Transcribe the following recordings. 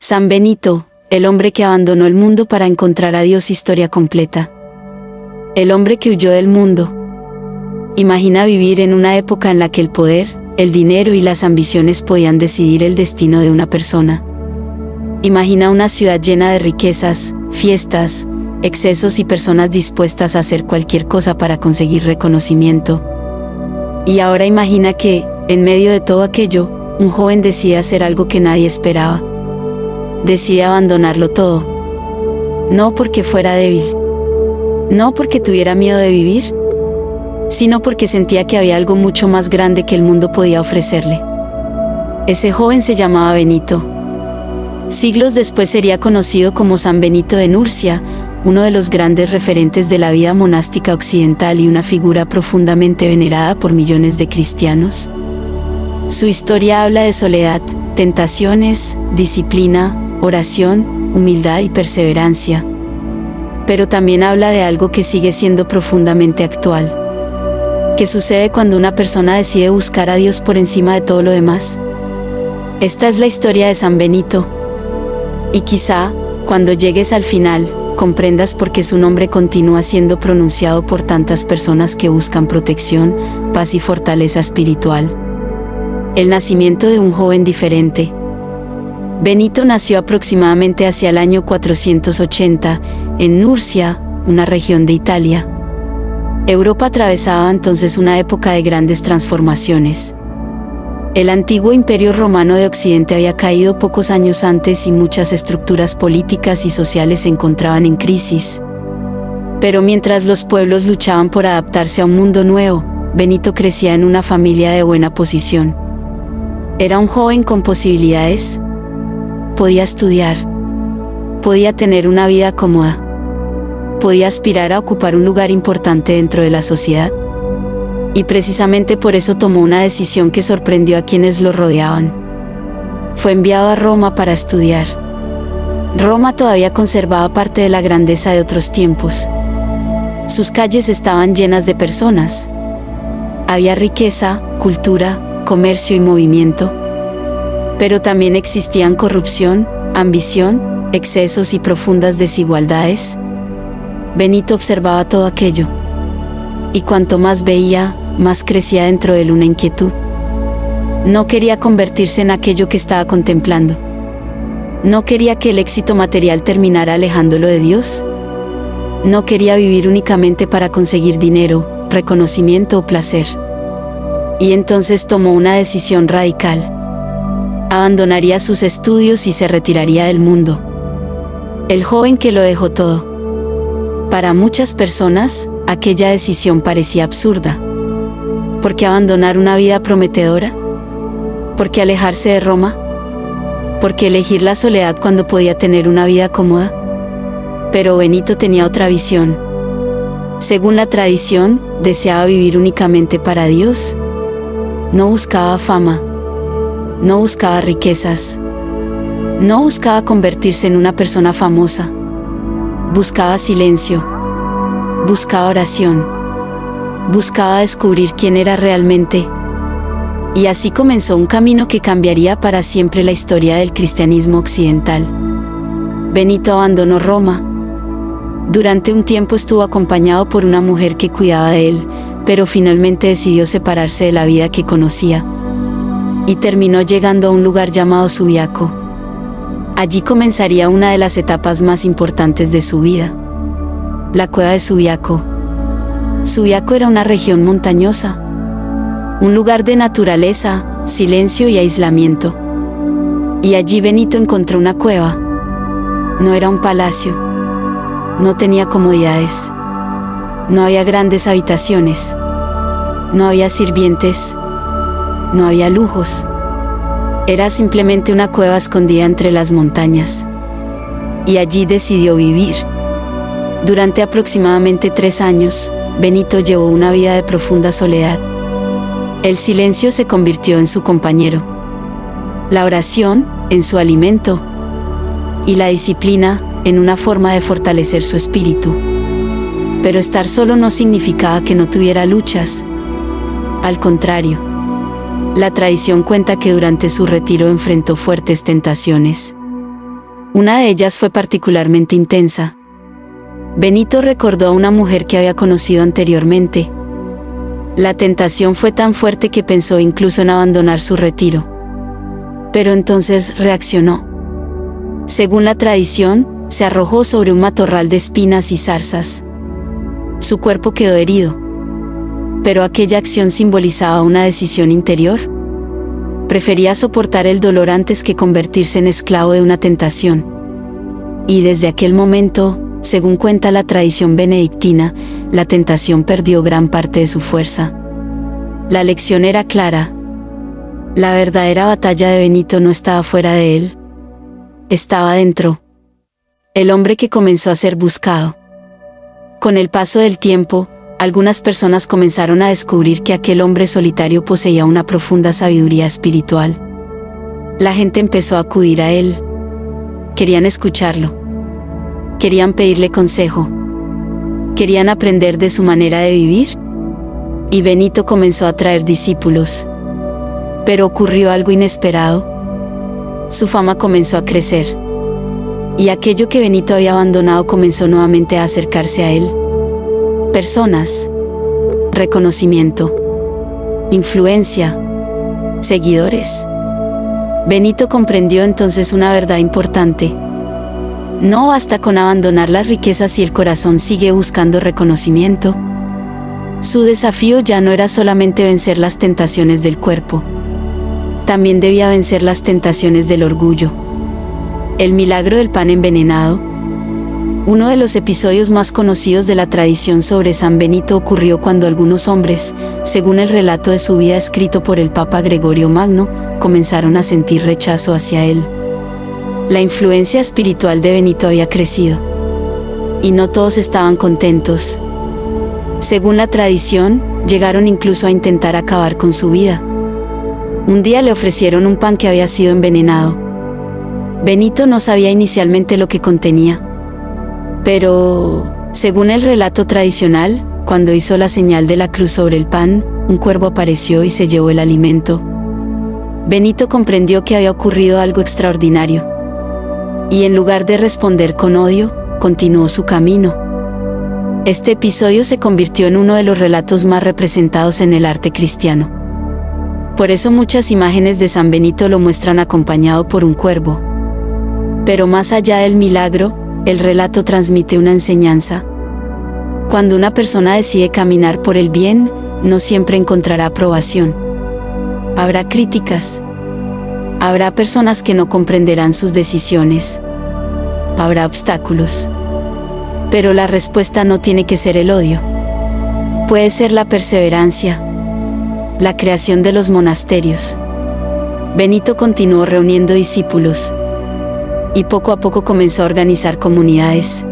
San Benito, el hombre que abandonó el mundo para encontrar a Dios. Historia completa. El hombre que huyó del mundo. Imagina vivir en una época en la que el poder, el dinero y las ambiciones podían decidir el destino de una persona. Imagina una ciudad llena de riquezas, fiestas, excesos y personas dispuestas a hacer cualquier cosa para conseguir reconocimiento. Y ahora imagina que, en medio de todo aquello, un joven decide hacer algo que nadie esperaba. Decide abandonarlo todo. No porque fuera débil. No porque tuviera miedo de vivir, sino porque sentía que había algo mucho más grande que el mundo podía ofrecerle. Ese joven se llamaba Benito. Siglos después sería conocido como San Benito de Nurcia, uno de los grandes referentes de la vida monástica occidental y una figura profundamente venerada por millones de cristianos. Su historia habla de soledad, tentaciones, disciplina, oración, humildad y perseverancia. Pero también habla de algo que sigue siendo profundamente actual. ¿Qué sucede cuando una persona decide buscar a Dios por encima de todo lo demás? Esta es la historia de San Benito. Y quizá, cuando llegues al final, comprendas por qué su nombre continúa siendo pronunciado por tantas personas que buscan protección, paz y fortaleza espiritual. El nacimiento de un joven diferente. Benito nació aproximadamente hacia el año 480, en Nurcia, una región de Italia. Europa atravesaba entonces una época de grandes transformaciones. El antiguo Imperio Romano de Occidente había caído pocos años antes y muchas estructuras políticas y sociales se encontraban en crisis. Pero mientras los pueblos luchaban por adaptarse a un mundo nuevo, Benito crecía en una familia de buena posición. Era un joven con posibilidades. Podía estudiar. Podía tener una vida cómoda. Podía aspirar a ocupar un lugar importante dentro de la sociedad. Y precisamente por eso tomó una decisión que sorprendió a quienes lo rodeaban. Fue enviado a Roma para estudiar. Roma todavía conservaba parte de la grandeza de otros tiempos. Sus calles estaban llenas de personas. Había riqueza, cultura, comercio y movimiento. Pero también existían corrupción, ambición, excesos y profundas desigualdades. Benito observaba todo aquello. Y cuanto más veía, más crecía dentro de él una inquietud. No quería convertirse en aquello que estaba contemplando. No quería que el éxito material terminara alejándolo de Dios. No quería vivir únicamente para conseguir dinero, reconocimiento o placer. Y entonces tomó una decisión radical. Abandonaría sus estudios y se retiraría del mundo. El joven que lo dejó todo. Para muchas personas, aquella decisión parecía absurda. ¿Por qué abandonar una vida prometedora? ¿Por qué alejarse de Roma? ¿Por qué elegir la soledad cuando podía tener una vida cómoda? Pero Benito tenía otra visión. Según la tradición, deseaba vivir únicamente para Dios. No buscaba fama. No buscaba riquezas. No buscaba convertirse en una persona famosa. Buscaba silencio. Buscaba oración. Buscaba descubrir quién era realmente. Y así comenzó un camino que cambiaría para siempre la historia del cristianismo occidental. Benito abandonó Roma. Durante un tiempo estuvo acompañado por una mujer que cuidaba de él, pero finalmente decidió separarse de la vida que conocía. Y terminó llegando a un lugar llamado Subiaco. Allí comenzaría una de las etapas más importantes de su vida. La cueva de Subiaco. Subiaco era una región montañosa. Un lugar de naturaleza, silencio y aislamiento. Y allí Benito encontró una cueva. No era un palacio. No tenía comodidades. No había grandes habitaciones. No había sirvientes. No había lujos. Era simplemente una cueva escondida entre las montañas. Y allí decidió vivir. Durante aproximadamente 3 años, Benito llevó una vida de profunda soledad. El silencio se convirtió en su compañero. La oración, en su alimento. Y la disciplina, en una forma de fortalecer su espíritu. Pero estar solo no significaba que no tuviera luchas. Al contrario. La tradición cuenta que durante su retiro enfrentó fuertes tentaciones. Una de ellas fue particularmente intensa. Benito recordó a una mujer que había conocido anteriormente. La tentación fue tan fuerte que pensó incluso en abandonar su retiro. Pero entonces reaccionó. Según la tradición, se arrojó sobre un matorral de espinas y zarzas. Su cuerpo quedó herido. Pero aquella acción simbolizaba una decisión interior. Prefería soportar el dolor antes que convertirse en esclavo de una tentación. Y desde aquel momento, según cuenta la tradición benedictina, la tentación perdió gran parte de su fuerza. La lección era clara. La verdadera batalla de Benito no estaba fuera de él. Estaba dentro. El hombre que comenzó a ser buscado. Con el paso del tiempo, algunas personas comenzaron a descubrir que aquel hombre solitario poseía una profunda sabiduría espiritual. La gente empezó a acudir a él. Querían escucharlo. Querían pedirle consejo. Querían aprender de su manera de vivir. Y Benito comenzó a atraer discípulos. Pero ocurrió algo inesperado. Su fama comenzó a crecer. Y aquello que Benito había abandonado comenzó nuevamente a acercarse a él. Personas, reconocimiento, influencia, seguidores. Benito comprendió entonces una verdad importante. No basta con abandonar las riquezas si el corazón sigue buscando reconocimiento. Su desafío ya no era solamente vencer las tentaciones del cuerpo. También debía vencer las tentaciones del orgullo. El milagro del pan envenenado. Uno de los episodios más conocidos de la tradición sobre San Benito ocurrió cuando algunos hombres, según el relato de su vida escrito por el Papa Gregorio Magno, comenzaron a sentir rechazo hacia él. La influencia espiritual de Benito había crecido. Y no todos estaban contentos. Según la tradición, llegaron incluso a intentar acabar con su vida. Un día le ofrecieron un pan que había sido envenenado. Benito no sabía inicialmente lo que contenía. Pero, según el relato tradicional, cuando hizo la señal de la cruz sobre el pan, un cuervo apareció y se llevó el alimento. Benito comprendió que había ocurrido algo extraordinario. Y en lugar de responder con odio, continuó su camino. Este episodio se convirtió en uno de los relatos más representados en el arte cristiano. Por eso muchas imágenes de San Benito lo muestran acompañado por un cuervo. Pero más allá del milagro, el relato transmite una enseñanza. Cuando una persona decide caminar por el bien, no siempre encontrará aprobación. Habrá críticas. Habrá personas que no comprenderán sus decisiones. Habrá obstáculos. Pero la respuesta no tiene que ser el odio. Puede ser la perseverancia. La creación de los monasterios. Benito continuó reuniendo discípulos. Y poco a poco comenzó a organizar comunidades.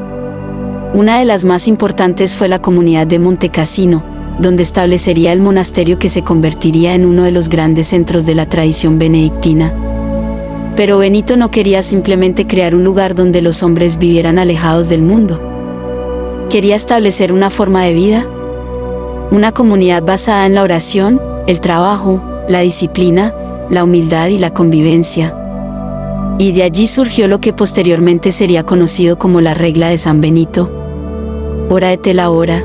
Una de las más importantes fue la comunidad de Montecassino, donde establecería el monasterio que se convertiría en uno de los grandes centros de la tradición benedictina. Pero Benito no quería simplemente crear un lugar donde los hombres vivieran alejados del mundo. Quería establecer una forma de vida, una comunidad basada en la oración, el trabajo, la disciplina, la humildad y la convivencia. Y de allí surgió lo que posteriormente sería conocido como la regla de San Benito. Ora et labora.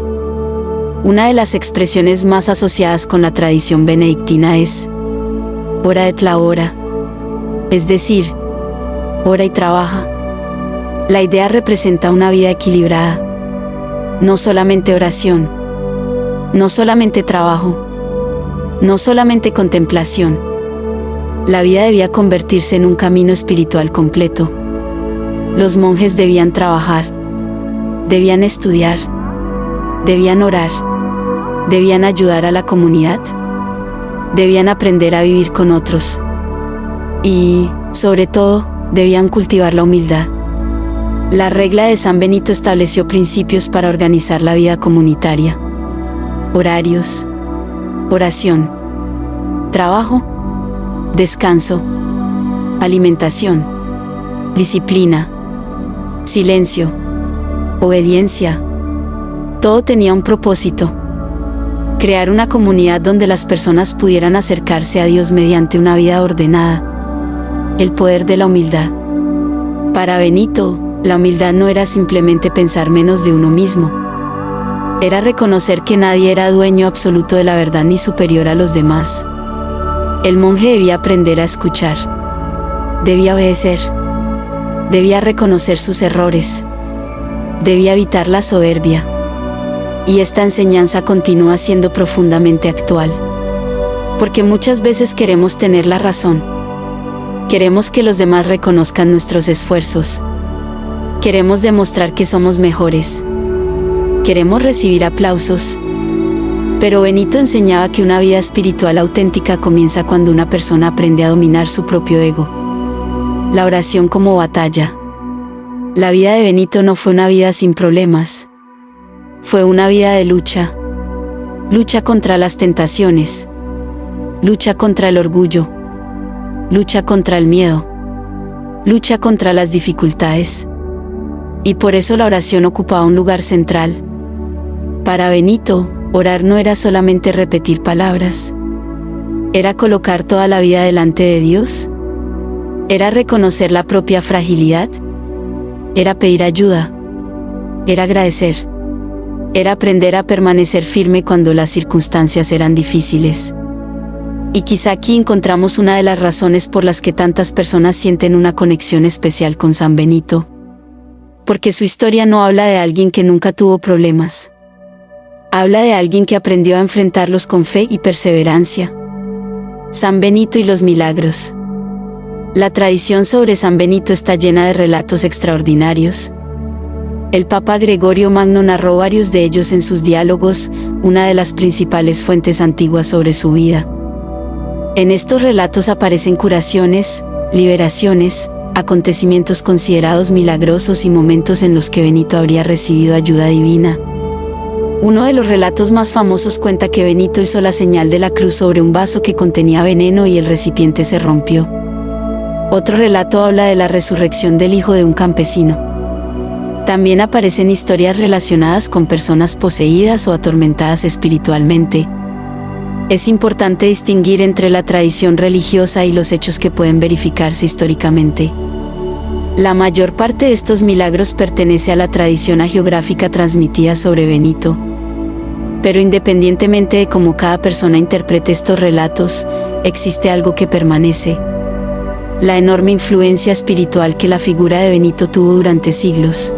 Una de las expresiones más asociadas con la tradición benedictina es ora et labora, es decir, ora y trabaja. La idea representa una vida equilibrada. No solamente oración, no solamente trabajo, no solamente contemplación. La vida debía convertirse en un camino espiritual completo. Los monjes debían trabajar, debían estudiar, debían orar, debían ayudar a la comunidad, debían aprender a vivir con otros y, sobre todo, debían cultivar la humildad. La regla de San Benito estableció principios para organizar la vida comunitaria. Horarios, oración, trabajo, descanso, alimentación, disciplina, silencio, obediencia. Todo tenía un propósito: crear una comunidad donde las personas pudieran acercarse a Dios mediante una vida ordenada. El poder de la humildad. Para Benito, la humildad no era simplemente pensar menos de uno mismo. Era reconocer que nadie era dueño absoluto de la verdad ni superior a los demás. El monje debía aprender a escuchar. Debía obedecer. Debía reconocer sus errores. Debía evitar la soberbia. Y esta enseñanza continúa siendo profundamente actual. Porque muchas veces queremos tener la razón. Queremos que los demás reconozcan nuestros esfuerzos. Queremos demostrar que somos mejores. Queremos recibir aplausos. Pero Benito enseñaba que una vida espiritual auténtica comienza cuando una persona aprende a dominar su propio ego. La oración como batalla. La vida de Benito no fue una vida sin problemas. Fue una vida de lucha. Lucha contra las tentaciones. Lucha contra el orgullo. Lucha contra el miedo. Lucha contra las dificultades. Y por eso la oración ocupaba un lugar central. Para Benito, orar no era solamente repetir palabras. Era colocar toda la vida delante de Dios. Era reconocer la propia fragilidad. Era pedir ayuda. Era agradecer. Era aprender a permanecer firme cuando las circunstancias eran difíciles. Y quizá aquí encontramos una de las razones por las que tantas personas sienten una conexión especial con San Benito. Porque su historia no habla de alguien que nunca tuvo problemas. Habla de alguien que aprendió a enfrentarlos con fe y perseverancia. San Benito y los milagros. La tradición sobre San Benito está llena de relatos extraordinarios. El Papa Gregorio Magno narró varios de ellos en sus diálogos, una de las principales fuentes antiguas sobre su vida. En estos relatos aparecen curaciones, liberaciones, acontecimientos considerados milagrosos y momentos en los que Benito habría recibido ayuda divina. Uno de los relatos más famosos cuenta que Benito hizo la señal de la cruz sobre un vaso que contenía veneno y el recipiente se rompió. Otro relato habla de la resurrección del hijo de un campesino. También aparecen historias relacionadas con personas poseídas o atormentadas espiritualmente. Es importante distinguir entre la tradición religiosa y los hechos que pueden verificarse históricamente. La mayor parte de estos milagros pertenece a la tradición hagiográfica transmitida sobre Benito. Pero independientemente de cómo cada persona interprete estos relatos, existe algo que permanece. La enorme influencia espiritual que la figura de Benito tuvo durante siglos.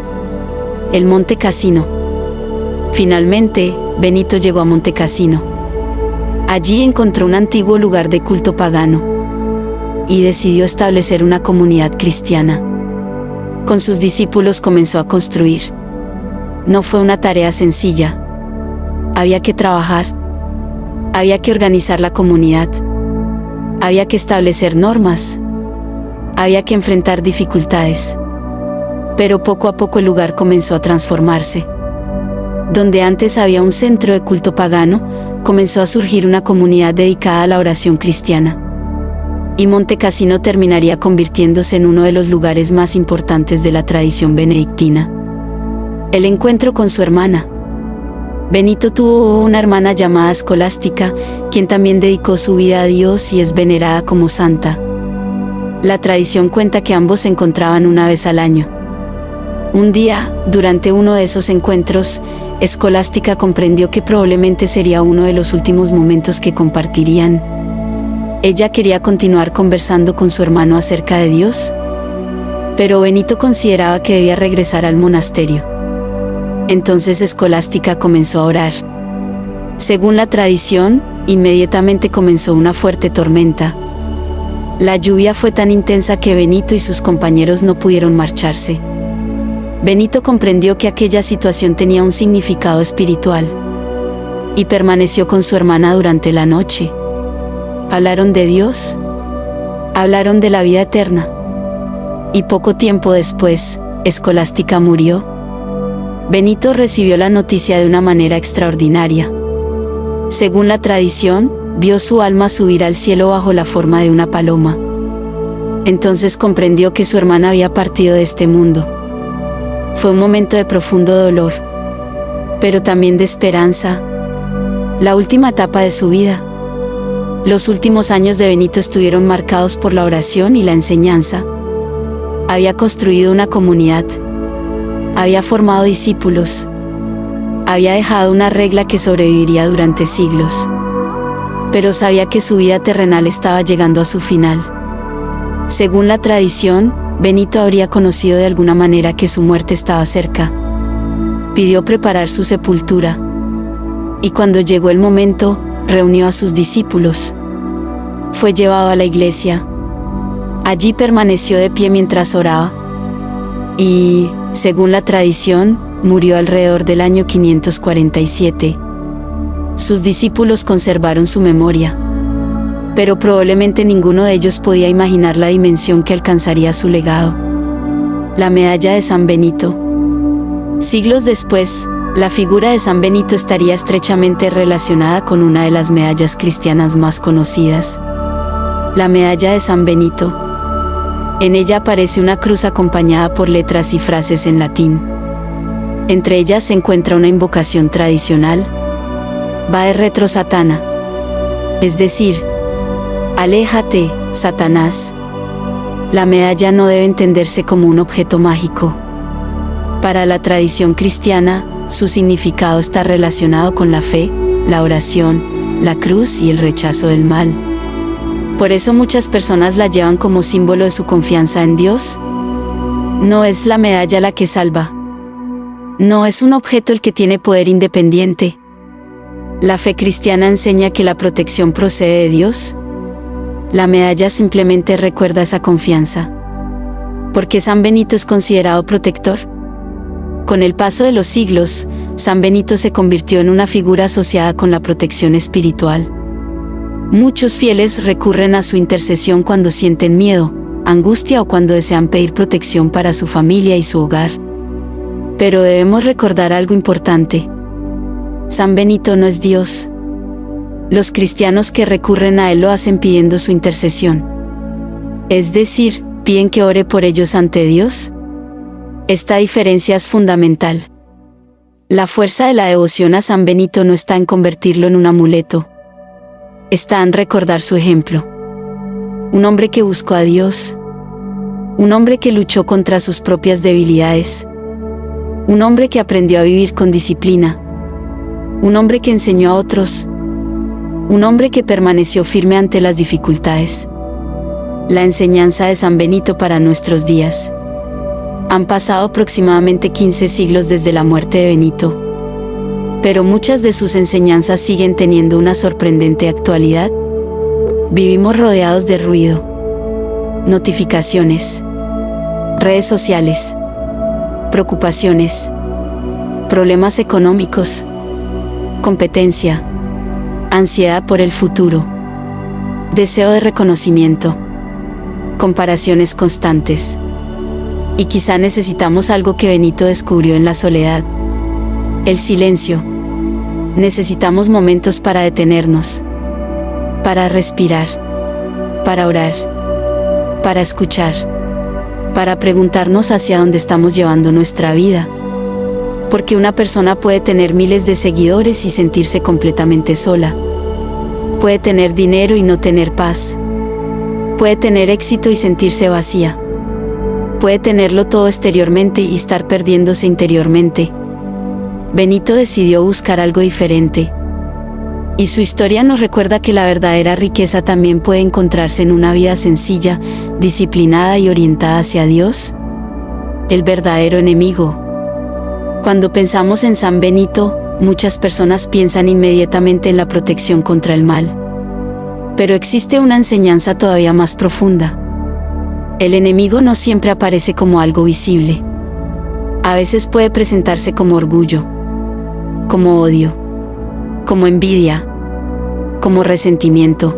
El Monte Cassino. Finalmente, Benito llegó a Monte Cassino. Allí encontró un antiguo lugar de culto pagano. Y decidió establecer una comunidad cristiana. Con sus discípulos comenzó a construir. No fue una tarea sencilla. Había que trabajar. Había que organizar la comunidad. Había que establecer normas. Había que enfrentar dificultades. Pero poco a poco el lugar comenzó a transformarse. Donde antes había un centro de culto pagano, comenzó a surgir una comunidad dedicada a la oración cristiana. Y Monte Cassino terminaría convirtiéndose en uno de los lugares más importantes de la tradición benedictina. El encuentro con su hermana. Benito tuvo una hermana llamada Escolástica, quien también dedicó su vida a Dios y es venerada como santa. La tradición cuenta que ambos se encontraban una vez al año. Un día, durante uno de esos encuentros, Escolástica comprendió que probablemente sería uno de los últimos momentos que compartirían. Ella quería continuar conversando con su hermano acerca de Dios, pero Benito consideraba que debía regresar al monasterio. Entonces Escolástica comenzó a orar. Según la tradición, inmediatamente comenzó una fuerte tormenta. La lluvia fue tan intensa que Benito y sus compañeros no pudieron marcharse. Benito comprendió que aquella situación tenía un significado espiritual y permaneció con su hermana durante la noche. Hablaron de Dios, hablaron de la vida eterna. Y poco tiempo después, Escolástica murió. Benito recibió la noticia de una manera extraordinaria. Según la tradición, vio su alma subir al cielo bajo la forma de una paloma. Entonces comprendió que su hermana había partido de este mundo. Fue un momento de profundo dolor, pero también de esperanza. La última etapa de su vida. Los últimos años de Benito estuvieron marcados por la oración y la enseñanza. Había construido una comunidad. Había formado discípulos. Había dejado una regla que sobreviviría durante siglos. Pero sabía que su vida terrenal estaba llegando a su final. Según la tradición, Benito habría conocido de alguna manera que su muerte estaba cerca. Pidió preparar su sepultura. Y cuando llegó el momento, reunió a sus discípulos. Fue llevado a la iglesia. Allí permaneció de pie mientras oraba. Y, según la tradición, murió alrededor del año 547. Sus discípulos conservaron su memoria. Pero probablemente ninguno de ellos podía imaginar la dimensión que alcanzaría su legado. La medalla de San Benito. Siglos después, la figura de San Benito estaría estrechamente relacionada con una de las medallas cristianas más conocidas. La medalla de San Benito. En ella aparece una cruz acompañada por letras y frases en latín. Entre ellas se encuentra una invocación tradicional: Vae retro Satana. Es decir, aléjate, Satanás. La medalla no debe entenderse como un objeto mágico. Para la tradición cristiana, su significado está relacionado con la fe, la oración, la cruz y el rechazo del mal. Por eso muchas personas la llevan como símbolo de su confianza en Dios. No es la medalla la que salva. No es un objeto el que tiene poder independiente. La fe cristiana enseña que la protección procede de Dios. La medalla simplemente recuerda esa confianza. ¿Por qué San Benito es considerado protector? Con el paso de los siglos, San Benito se convirtió en una figura asociada con la protección espiritual. Muchos fieles recurren a su intercesión cuando sienten miedo, angustia o cuando desean pedir protección para su familia y su hogar. Pero debemos recordar algo importante. San Benito no es Dios. Los cristianos que recurren a él lo hacen pidiendo su intercesión. Es decir, piden que ore por ellos ante Dios. Esta diferencia es fundamental. La fuerza de la devoción a San Benito no está en convertirlo en un amuleto. Está en recordar su ejemplo. Un hombre que buscó a Dios. Un hombre que luchó contra sus propias debilidades. Un hombre que aprendió a vivir con disciplina. Un hombre que enseñó a otros. Un hombre que permaneció firme ante las dificultades. La enseñanza de San Benito para nuestros días. Han pasado aproximadamente 15 siglos desde la muerte de Benito. Pero muchas de sus enseñanzas siguen teniendo una sorprendente actualidad. Vivimos rodeados de ruido, notificaciones, redes sociales, preocupaciones, problemas económicos, competencia, ansiedad por el futuro, deseo de reconocimiento, comparaciones constantes. Y quizá necesitamos algo que Benito descubrió en la soledad: el silencio. Necesitamos momentos para detenernos, para respirar, para orar, para escuchar, para preguntarnos hacia dónde estamos llevando nuestra vida. Porque una persona puede tener miles de seguidores y sentirse completamente sola. Puede tener dinero y no tener paz. Puede tener éxito y sentirse vacía. Puede tenerlo todo exteriormente y estar perdiéndose interiormente. Benito decidió buscar algo diferente. Y su historia nos recuerda que la verdadera riqueza también puede encontrarse en una vida sencilla, disciplinada y orientada hacia Dios. El verdadero enemigo. Cuando pensamos en San Benito, muchas personas piensan inmediatamente en la protección contra el mal. Pero existe una enseñanza todavía más profunda. El enemigo no siempre aparece como algo visible. A veces puede presentarse como orgullo, como odio, como envidia, como resentimiento,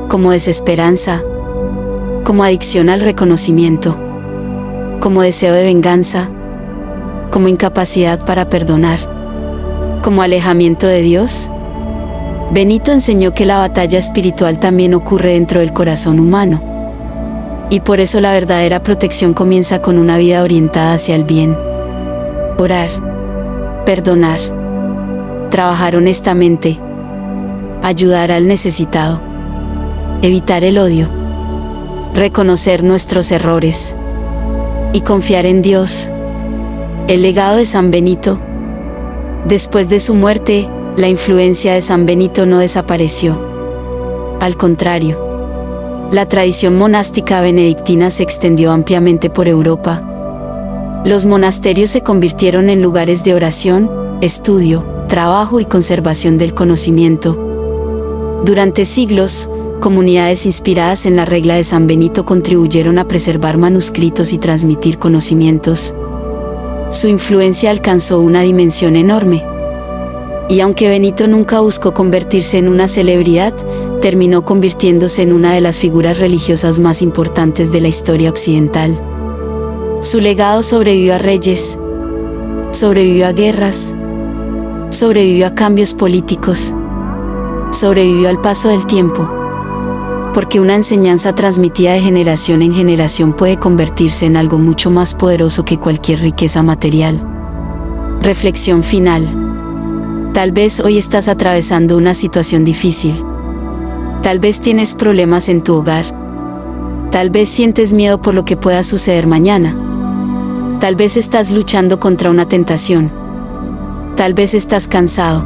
como desesperanza, como adicción al reconocimiento, como deseo de venganza, como incapacidad para perdonar, como alejamiento de Dios. Benito enseñó que la batalla espiritual también ocurre dentro del corazón humano. Y por eso la verdadera protección comienza con una vida orientada hacia el bien. Orar, perdonar, trabajar honestamente, ayudar al necesitado, evitar el odio, reconocer nuestros errores, y confiar en Dios. El legado de San Benito. Después de su muerte, la influencia de San Benito no desapareció. Al contrario, la tradición monástica benedictina se extendió ampliamente por Europa. Los monasterios se convirtieron en lugares de oración, estudio, trabajo y conservación del conocimiento. Durante siglos, comunidades inspiradas en la regla de San Benito contribuyeron a preservar manuscritos y transmitir conocimientos. Su influencia alcanzó una dimensión enorme. Y aunque Benito nunca buscó convertirse en una celebridad, terminó convirtiéndose en una de las figuras religiosas más importantes de la historia occidental. Su legado sobrevivió a reyes, sobrevivió a guerras, sobrevivió a cambios políticos, sobrevivió al paso del tiempo. Porque una enseñanza transmitida de generación en generación puede convertirse en algo mucho más poderoso que cualquier riqueza material. Reflexión final. Tal vez hoy estás atravesando una situación difícil. Tal vez tienes problemas en tu hogar. Tal vez sientes miedo por lo que pueda suceder mañana. Tal vez estás luchando contra una tentación. Tal vez estás cansado.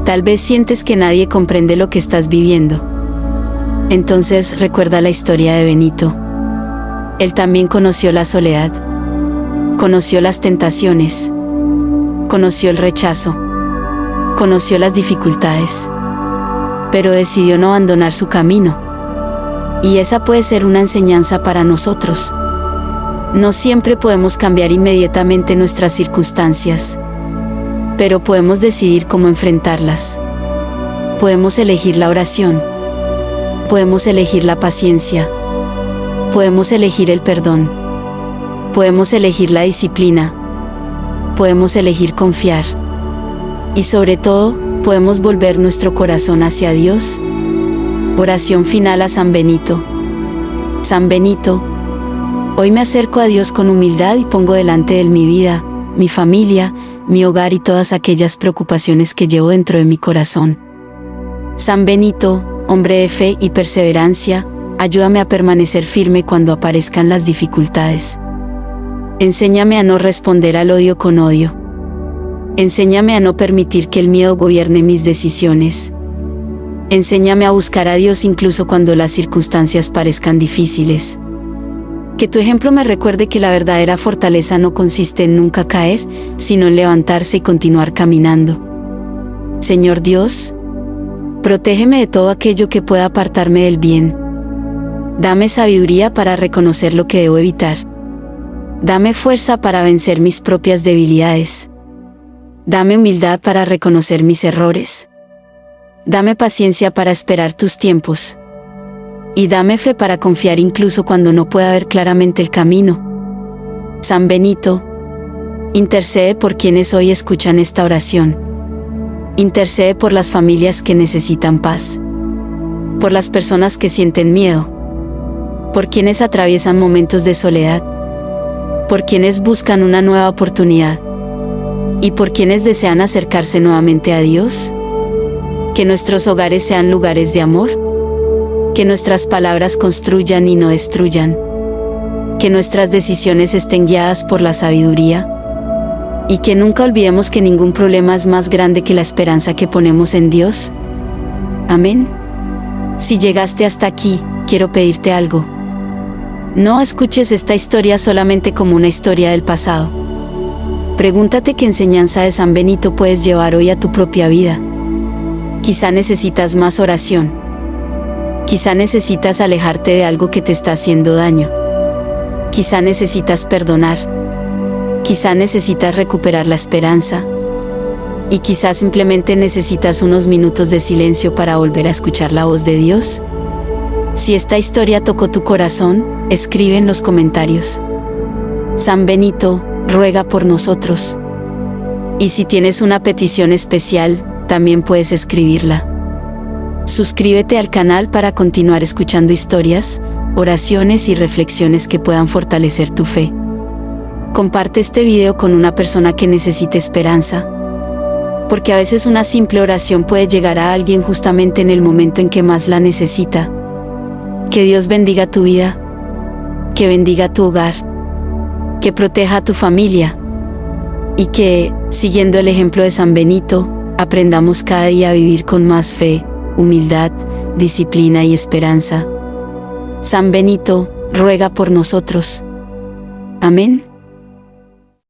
Tal vez sientes que nadie comprende lo que estás viviendo. Entonces recuerda la historia de Benito. Él también conoció la soledad. Conoció las tentaciones. Conoció el rechazo. Conoció las dificultades. Pero decidió no abandonar su camino. Y esa puede ser una enseñanza para nosotros. No siempre podemos cambiar inmediatamente nuestras circunstancias. Pero podemos decidir cómo enfrentarlas. Podemos elegir la oración. Podemos elegir la paciencia. Podemos elegir el perdón. Podemos elegir la disciplina. Podemos elegir confiar. Y sobre todo, podemos volver nuestro corazón hacia Dios. Oración final a San Benito. San Benito, hoy me acerco a Dios con humildad y pongo delante de Él mi vida, mi familia, mi hogar y todas aquellas preocupaciones que llevo dentro de mi corazón. San Benito, hombre de fe y perseverancia, ayúdame a permanecer firme cuando aparezcan las dificultades. Enséñame a no responder al odio con odio. Enséñame a no permitir que el miedo gobierne mis decisiones. Enséñame a buscar a Dios incluso cuando las circunstancias parezcan difíciles. Que tu ejemplo me recuerde que la verdadera fortaleza no consiste en nunca caer, sino en levantarse y continuar caminando. Señor Dios, protégeme de todo aquello que pueda apartarme del bien. Dame sabiduría para reconocer lo que debo evitar. Dame fuerza para vencer mis propias debilidades. Dame humildad para reconocer mis errores. Dame paciencia para esperar tus tiempos. Y dame fe para confiar incluso cuando no pueda ver claramente el camino. San Benito, intercede por quienes hoy escuchan esta oración. Intercede por las familias que necesitan paz. Por las personas que sienten miedo. Por quienes atraviesan momentos de soledad. Por quienes buscan una nueva oportunidad. Y por quienes desean acercarse nuevamente a Dios. Que nuestros hogares sean lugares de amor. Que nuestras palabras construyan y no destruyan. Que nuestras decisiones estén guiadas por la sabiduría. Y que nunca olvidemos que ningún problema es más grande que la esperanza que ponemos en Dios. Amén. Si llegaste hasta aquí, quiero pedirte algo. No escuches esta historia solamente como una historia del pasado. Pregúntate qué enseñanza de San Benito puedes llevar hoy a tu propia vida. Quizá necesitas más oración. Quizá necesitas alejarte de algo que te está haciendo daño. Quizá necesitas perdonar. Quizá necesitas recuperar la esperanza. Y quizá simplemente necesitas unos minutos de silencio para volver a escuchar la voz de Dios. Si esta historia tocó tu corazón, escribe en los comentarios. San Benito, ruega por nosotros. Y si tienes una petición especial, también puedes escribirla. Suscríbete al canal para continuar escuchando historias, oraciones y reflexiones que puedan fortalecer tu fe. Comparte este video con una persona que necesite esperanza. Porque a veces una simple oración puede llegar a alguien justamente en el momento en que más la necesita. Que Dios bendiga tu vida. Que bendiga tu hogar. que proteja a tu familia y que, siguiendo el ejemplo de San Benito, aprendamos cada día a vivir con más fe, humildad, disciplina y esperanza. San Benito, ruega por nosotros. Amén.